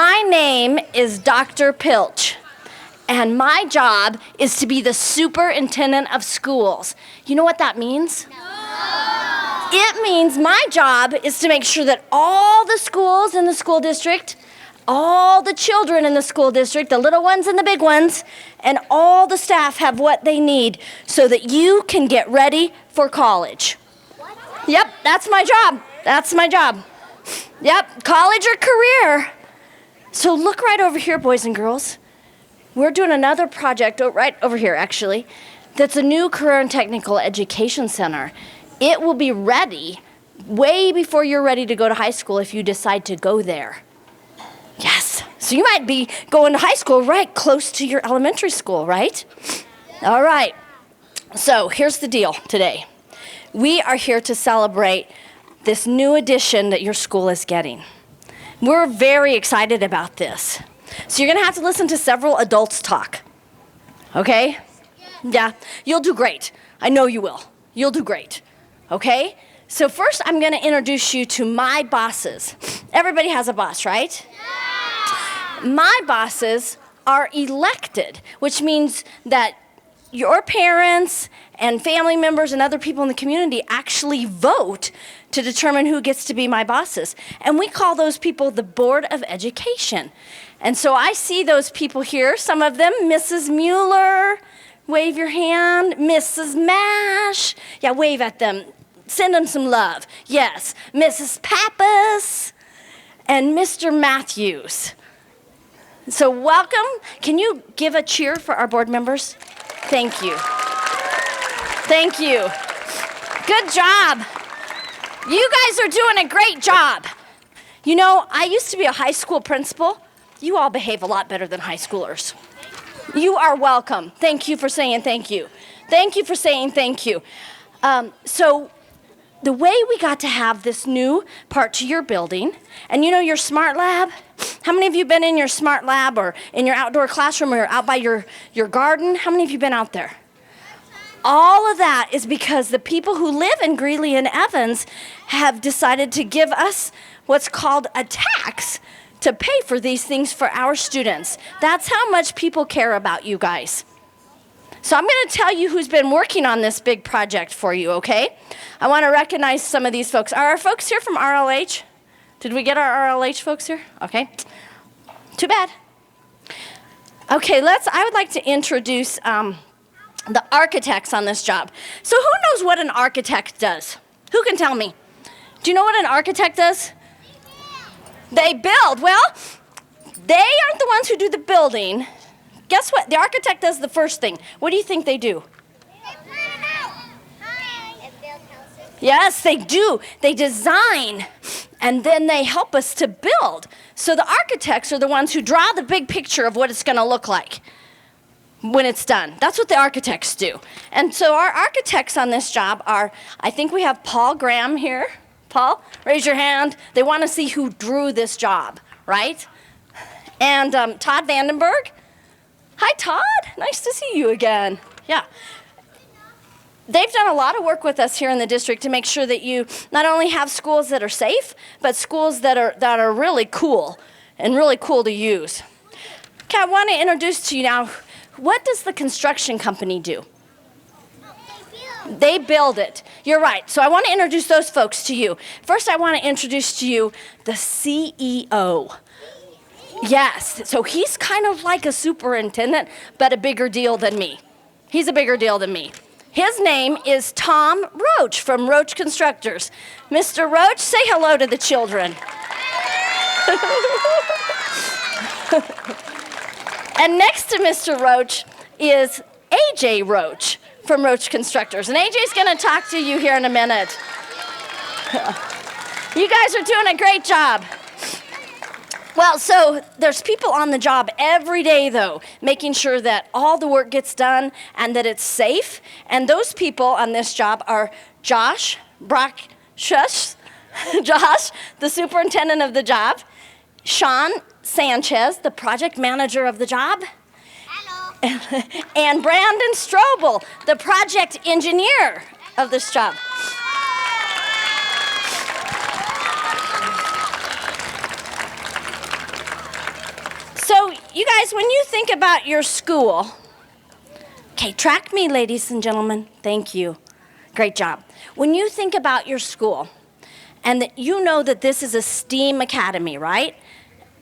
My name is Dr. Pilch, and my job is to be the superintendent of schools. You know what that means? No. It means my job is to make sure that all the schools in the school district, all the children in the school district, the little ones and the big ones, and all the staff have what they need so that you can get ready for college. Yep, that's my job. That's my job. Yep, college or career. So look right over here, boys and girls. We're doing another project right over here, actually, that's a new career and technical education center. It will be ready way before you're ready to go to high school if you decide to go there. Yes. So you might be going to high school right close to your elementary school, right? All right. So here's the deal today. We are here to celebrate this new addition that your school is getting. We're very excited about this. So you're going to have to listen to several adults talk. Okay? Yeah. You'll do great. I know you will. You'll do great. Okay? So first I'm going to introduce you to my bosses. Everybody has a boss, right? My bosses are elected, which means that your parents and family members and other people in the community actually vote to determine who gets to be my bosses. And we call those people the Board of Education. And so I see those people here, some of them, Mrs. Mueller, wave your hand, Mrs. Mash, yeah, wave at them, send them some love. Yes, Mrs. Pappas, and Mr. Matthews. So welcome. Can you give a cheer for our board members? Thank you. Thank you. Good job. You guys are doing a great job. You know, I used to be a high school principal. You all behave a lot better than high schoolers. You are welcome. Thank you for saying thank you. Thank you for saying thank you. So the way we got to have this new part to your building, and you know your smart lab? How many of you been in your smart lab or in your outdoor classroom or out by your garden? How many of you been out there? All of that is because the people who live in Greeley and Evans have decided to give us what's called a tax to pay for these things for our students. That's how much people care about you guys. So I'm going to tell you who's been working on this big project for you, okay? I want to recognize some of these folks. Are our folks here from RLH? Did we get our RLH folks here? Okay. Too bad. Okay, I would like to introduce the architects on this job. So who knows what an architect does? Who can tell me? Do you know what an architect does? They build. Well, they aren't the ones who do the building. Guess what? The architect does the first thing. What do you think they do? They plan out. They build houses. Yes, they do. They design, and then they help us to build. So the architects are the ones who draw the big picture of what it's going to look like when it's done. That's what the architects do. And so our architects on this job are, I think we have Paul Graham here. Paul, raise your hand. They want to see who drew this job, right? And Todd Vandenberg. Hi, Todd. Nice to see you again. Yeah. They've done a lot of work with us here in the district to make sure that you not only have schools that are safe, but schools that are really cool and really cool to use. Okay, I want to introduce to you now, what does the construction company do? They build it. You're right. So I want to introduce those folks to you. First, I want to introduce to you the CEO. Yes. So he's kind of like a superintendent, but a bigger deal than me. He's a bigger deal than me. His name is Tom Roach from Roach Constructors. Mr. Roach, say hello to the children. And next to Mr. Roach is AJ Roach from Roach Constructors. And AJ's going to talk to you here in a minute. You guys are doing a great job. Well, so there's people on the job every day, though, making sure that all the work gets done and that it's safe. And those people on this job are Josh, Josh, the superintendent of the job, Sean Sanchez, the project manager of the job, Hello. and Brandon Strobel, the project engineer of this job. you guys, when you think about your school, okay, track me, ladies and gentlemen. Thank you. Great job. When you think about your school, and that you know that this is a STEAM academy, right?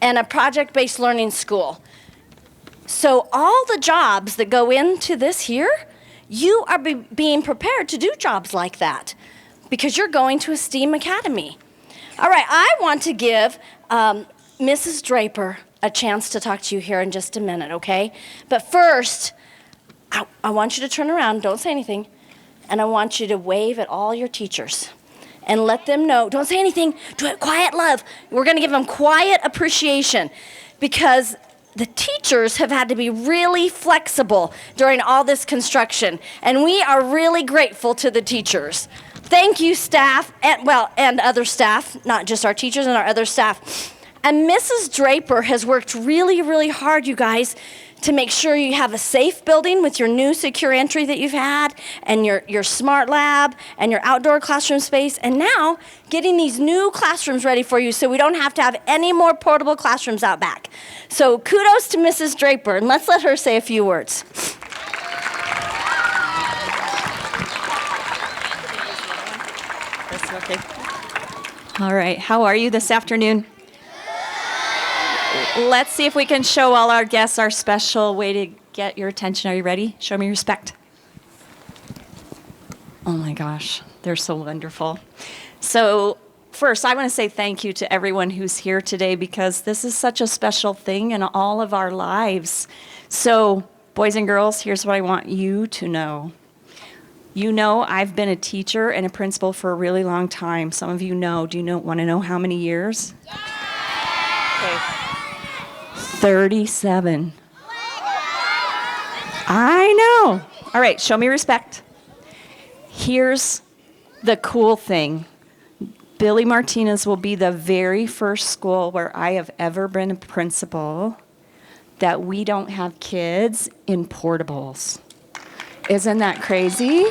And a project-based learning school. So all the jobs that go into this here, you are being prepared to do jobs like that because you're going to a STEAM academy. All right, I want to give Mrs. Draper a chance to talk to you here in just a minute, okay? But first, I want you to turn around, don't say anything, and I want you to wave at all your teachers and let them know, don't say anything, do it quiet love. We're gonna give them quiet appreciation because the teachers have had to be really flexible during all this construction, and we are really grateful to the teachers. Thank you, staff, and other staff, not just our teachers and our other staff. And Mrs. Draper has worked really, really hard, you guys, to make sure you have a safe building with your new secure entry that you've had, and your smart lab, and your outdoor classroom space, and now getting these new classrooms ready for you so we don't have to have any more portable classrooms out back. So kudos to Mrs. Draper, and let's let her say a few words. Okay. All right, how are you this afternoon? Let's see if we can show all our guests our special way to get your attention. Are you ready? Show me respect. Oh my gosh, they're so wonderful. So first, I want to say thank you to everyone who's here today because this is such a special thing in all of our lives. So boys and girls, here's what I want you to know. You know I've been a teacher and a principal for a really long time. Some of you know. Do you want to know how many years? Okay. 37. I know. All right, show me respect. Here's the cool thing. Billy Martinez will be the very first school where I have ever been a principal that we don't have kids in portables. Isn't that crazy?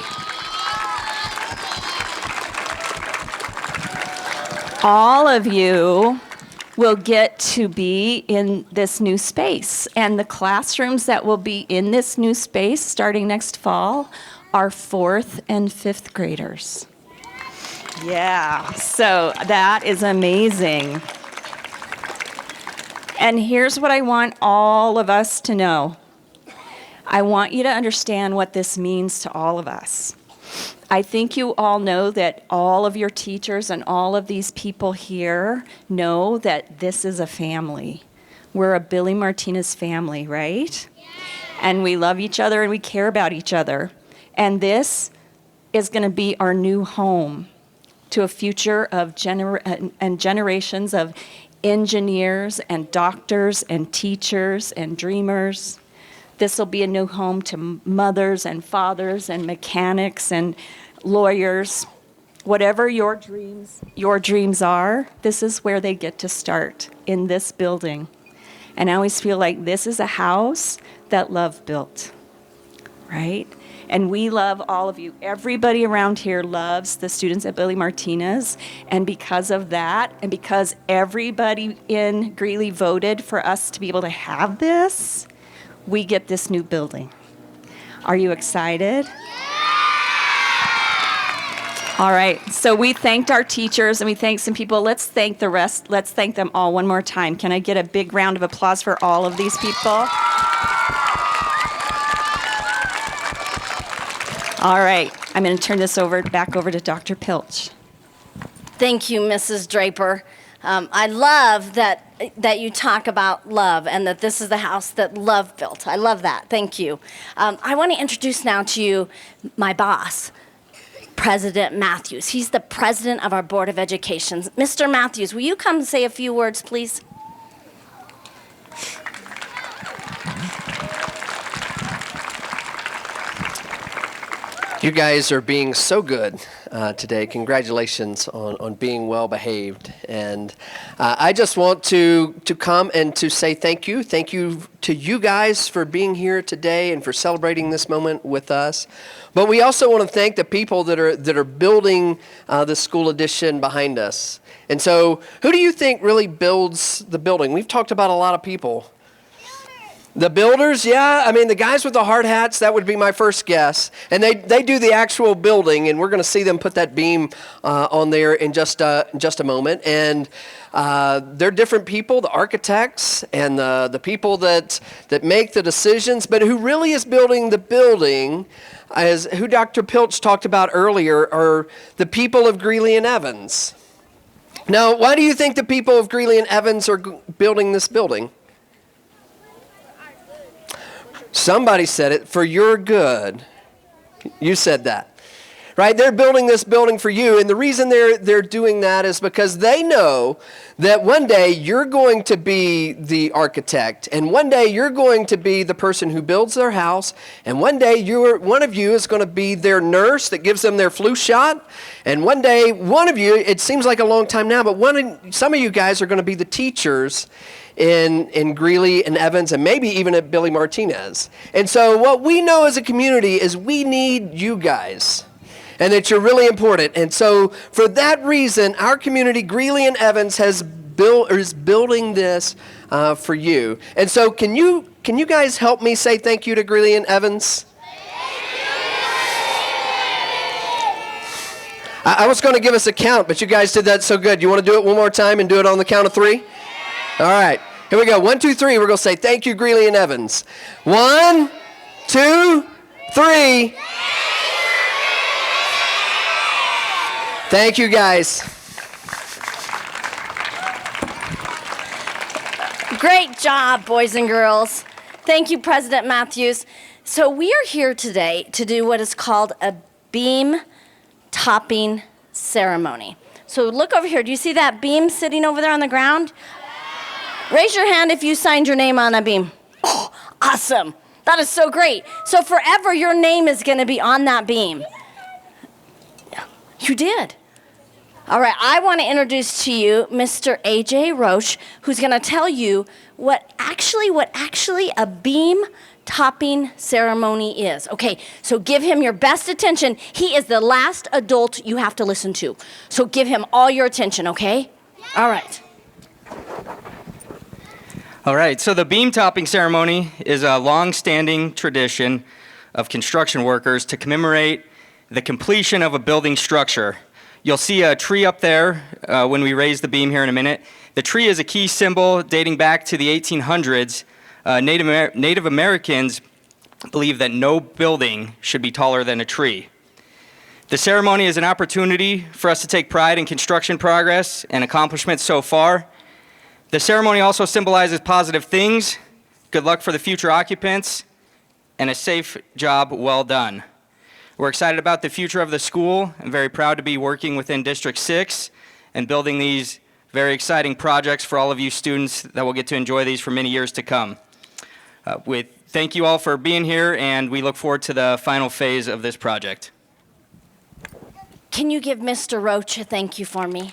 All of you will get to be in this new space. And the classrooms that will be in this new space starting next fall are 4th and 5th graders. Yeah, so that is amazing. And here's what I want all of us to know. I want you to understand what this means to all of us. I think you all know that all of your teachers and all of these people here know that this is a family. We're a Billy Martinez family, right? Yeah. And we love each other and we care about each other. And this is going to be our new home to a future of generations of engineers and doctors and teachers and dreamers. This will be a new home to mothers and fathers and mechanics and lawyers. Whatever your dreams are, this is where they get to start, in this building. And I always feel like this is a house that love built, right? And we love all of you. Everybody around here loves the students at Billy Martinez. And because of that, and because everybody in Greeley voted for us to be able to have this, we get this new building. Are you excited? All right, so we thanked our teachers and we thanked some people. Let's thank the rest. Let's thank them all one more time. Can I get a big round of applause for all of these people? All right, I'm going to turn this back over to Dr. Pilch. Thank you, Mrs. Draper. I love that you talk about love and that this is the house that love built. I love that. Thank you. I want to introduce now to you my boss, President Matthews. He's the president of our Board of Education. Mr. Matthews, will you come say a few words, please? You guys are being so good today. Congratulations on being well behaved. And I just want to come and to say thank you. Thank you to you guys for being here today and for celebrating this moment with us. But we also want to thank the people that are building the school addition behind us. And so who do you think really builds the building? We've talked about a lot of people. The builders, yeah. I mean, the guys with the hard hats, that would be my first guess. And they do the actual building, and we're going to see them put that beam on there in just a moment. And they're different people, the architects and the people that make the decisions. But who really is building the building, as who Dr. Pilch talked about earlier, are the people of Greeley and Evans. Now, why do you think the people of Greeley and Evans are building this building? Somebody said it, for your good. You said that, right? They're building this building for you, and the reason they're doing that is because they know that one day you're going to be the architect, and one day you're going to be the person who builds their house, and one day one of you is going to be their nurse that gives them their flu shot, and one day one of you, it seems like a long time now, but some of you guys are going to be the teachers in Greeley and Evans, and maybe even at Billy Martinez. And so what we know as a community is we need you guys, and that you're really important. And so for that reason, our community, Greeley and Evans, is building this for you. And so can you guys help me say thank you to Greeley and Evans? I was going to give us a count, but you guys did that so good. You want to do it one more time and do it on the count of 3? All right, here we go. 1, 2, 3. We're going to say thank you, Greeley and Evans. 1, 2, 3. Thank you, guys. Great job, boys and girls. Thank you, President Matthews. So we are here today to do what is called a beam topping ceremony. So look over here. Do you see that beam sitting over there on the ground? Raise your hand if you signed your name on a beam. Oh, awesome. That is so great. So forever your name is going to be on that beam. You did. All right, I want to introduce to you Mr. A.J. Roche, who's going to tell you what actually a beam topping ceremony is. Okay, so give him your best attention. He is the last adult you have to listen to. So give him all your attention, okay? All right. All right, so the beam topping ceremony is a long-standing tradition of construction workers to commemorate the completion of a building structure. You'll see a tree up there when we raise the beam here in a minute. The tree is a key symbol dating back to the 1800s. Native Americans believe that no building should be taller than a tree. The ceremony is an opportunity for us to take pride in construction progress and accomplishments so far. The ceremony also symbolizes positive things, good luck for the future occupants, and a safe job well done. We're excited about the future of the school and very proud to be working within District 6 and building these very exciting projects for all of you students that will get to enjoy these for many years to come. Thank you all for being here, and we look forward to the final phase of this project. Can you give Mr. Roach a thank you for me?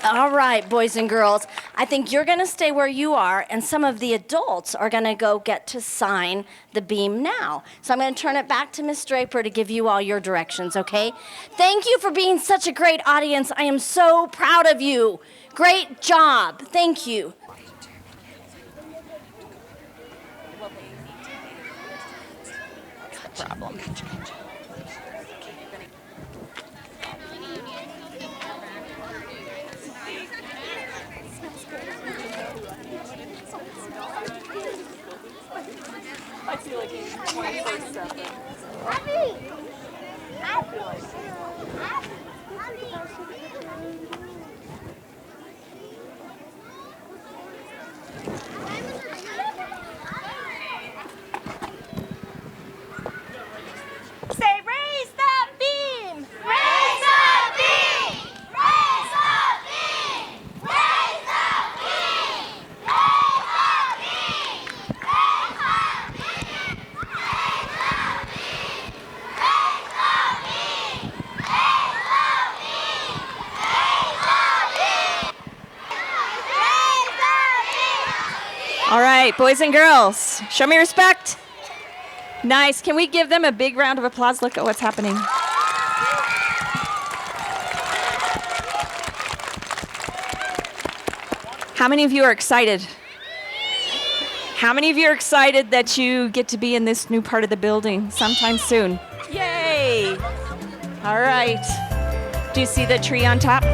All right, boys and girls, I think you're going to stay where you are, and some of the adults are going to go get to sign the beam now. So I'm going to turn it back to Miss Draper to give you all your directions, okay? Thank you for being such a great audience. I am so proud of you. Great job. Thank you. Problem. I feel like he's 24/7. Say, raise that beam! Raise the beam! Raise the beam! Raise the beam! Raise the beam! Raise the beam! Raise the beam! Raise the beam! Raise the beam! Raise the beam! All right, boys and girls, show me respect. Nice. Can we give them a big round of applause? Look at what's happening. How many of you are excited? How many of you are excited that you get to be in this new part of the building sometime soon? Yay! All right. Do you see the tree on top?